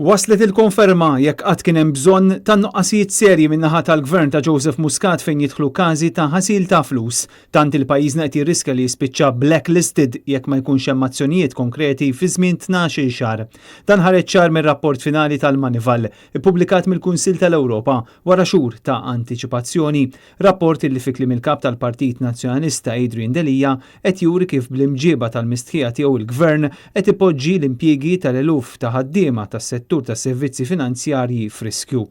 Waslet il-konferma jekk qatt kien hemm bżonn ta' nuqqasijiet serji min-naħa tal-Gvern ta' Joseph Muscat fejn jidħlu każi ta' ħasil ta' flus, tant il-pajjiżna qed jirriskja li jispiċċa blacklisted jekk ma jkunx hemm azzjonijiet konkreti fi żmien 12 xahar. Dan ħareġ ċar mir-rapport finali tal-Moneyval, ippubblikat mill-Kunsill tal-Ewropa wara xhur ta' antiċipazzjoni. Rapport li fi kliem il-kap tal-Partit Nazzjonalista id-daqqa qed juri kif bl-imġieba tal-mistħija tiegħu il-Gvern qed ipoġġi l-impjiegi tal-eluf ta' ħaddiema tas-settur tas-servizzi finanzjarji f'riskju.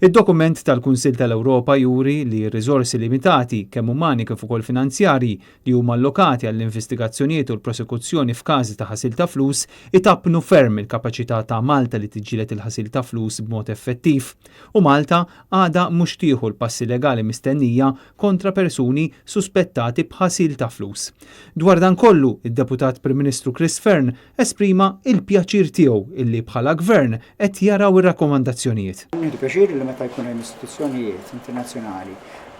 Id-dokument tal-Kunsill tal-Ewropa juri li r-riżorsi limitati kemm umani kif ukoll finanzjarji li huma allokati għall-investigazzjonijiet u l-prosekuzzjoni f'każi ta' ħasil ta' flus itappnu ferm il-kapaċità ta' Malta li tiġġieled il-ħasil ta' flus b'mod effettiv. U Malta għadha mhux tieħu l-passi legali mistennija kontra persuni suspettati b'ħasil ta' flus. Dwar dan kollu, id-Deputat Prim Ministru Chris Fearn esprima il-pjaċir tiegħu illi bħala Gvern qed jaraw ir-rakkomandazzjonijiet. Nieħdu pjaċir li meta jkun hemm istituzzjonijiet internazzjonali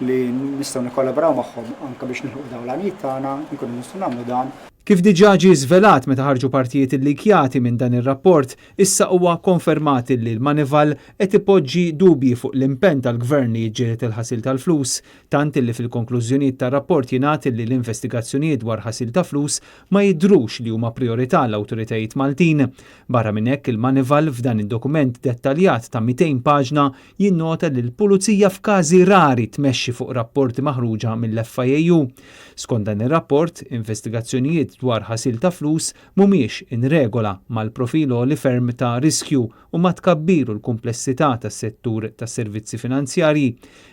li nistgħu nikkollabraw magħhom anke biex nilħu dawn l-għanijiet tagħna, nkunu nistgħu nagħmlu dan. Kif diġà ġie żvelat meta ħarġu partijiet illikjati minn dan ir-rapport, issa huwa konfermat li l-Moneyval qed ipoġġi dubji fuq l-impenn tal-Gvern li jiġġieled il-ħasil tal-flus, tant illi fil-konklużjonijiet tar-rapport jingħad li l-investigazzjonijiet dwar ħasil ta' flus ma jidhrux li huma prijorità l-awtoritajiet Maltin. Barra minn hekk il-Moneyval f'dan id-dokument dettaljat ta' 200 paġna jinnota li l-Pulizija f'każi rari tmexxi fuq rapporti maħruġa mill-FIAJ. Skont dan ir-rapport, investigazzjonijiet dwar ħasil ta' flus mhumiex in regola mal-profil li ferm ta' riskju u ma tkabbiru l-kumplessità tas-settur tas-servizzi finanzjarji.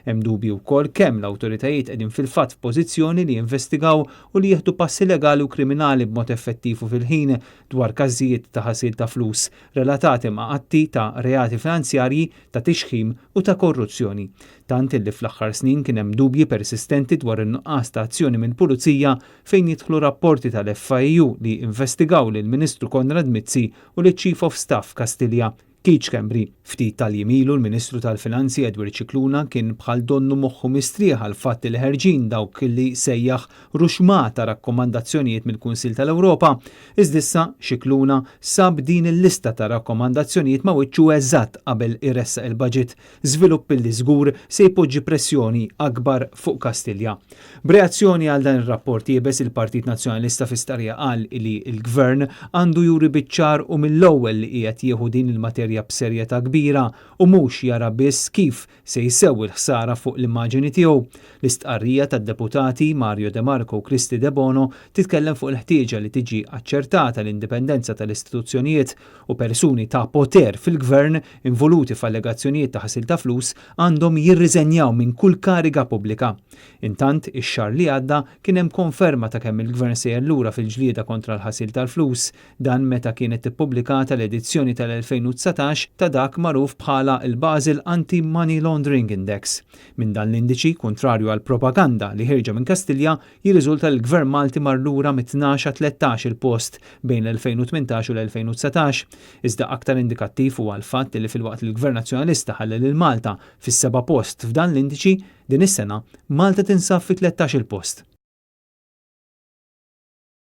Hemm dubju wkoll kemm l-awtoritajiet qegħdin fil-fatt f'pożizzjoni li jinvestigaw u li jieħdu passi legali u kriminali b'mod effettiv u fil-ħin dwar każijiet ta' ħasil ta' flus relatati ma' atti ta' reati finanzjarji, ta' tixħim u ta' korruzzjoni. Tant illi fl-aħħar snin kien hemm dubji persistenti dwar in-nuqqas ta' azzjoni mill-Pulizija fejn jidħlu rapporti tal-FIU li investigaw lill-Ministru Konrad Mizzi u lill-Chief of Staff Kastilja Kiċ Kembri. Ftit tal-jimilu l-Ministru tal-Finanzi Edward Cicluna kien bħal donnu moħħu mistrieħ għal fatt li ħerġin dawk li sejjaħ ruxma ta' rakkomandazzjonijiet mill-Kunsill tal-Ewropa. Iżdissa Cicluna sab din il-lista ta' rakkomandazzjonijiet ma' wiċċu eżatt qabel iressaq il-baġit, żvilupp li żgur se jpoġġi pressjoni akbar fuq Kastilja. B'reazzjoni għal dan ir-rapport jibes il-Partit Nazzjonalista fi starja qal li l-Gvern għandu juri biċ-ċar u mill-ewwel li qiegħed jieħu din il-materja b'serjetà kbira u mhux jara biss kif se jsewwi l-ħsara fuq l-immaġini tiegħu. L-istqarrija tad-deputati Mario De Marco u Cristi De Bono titkellem fuq il-ħtieġa li tiġi aċċertata l-indipendenza tal-istituzzjonijiet u persuni ta' poter fil-Gvern involuti f'allegazzjonijiet ta' ħasil ta' flus għandhom jirriżenjaw minn kull kariga pubblika. Intant ix-xahar li għadda kien hemm konferma ta' kemm il-Gvern se jellura fil-ġlieda kontra l-ħasil tal-flus, dan meta kienet ippubblikata l-edizzjoni tal-2019 ta' dak magħruf bħala il-Basel Anti-Money Laundering Index. Minn dan l-indiċi, kontrarju għal propaganda li ħirġa minn Kastilja, jirriżulta l-Gvern Malti marlura mit-12-13 il-post bejn l-2018 u l-2019. Iżda aktar indikattiv huwa l-fatt li fil-waqt il-Gvern Nazzjonalista ħallel il-Malta fis-7 post f'dan l-indiċi, din is-sena Malta tinsab fi 13 il-post.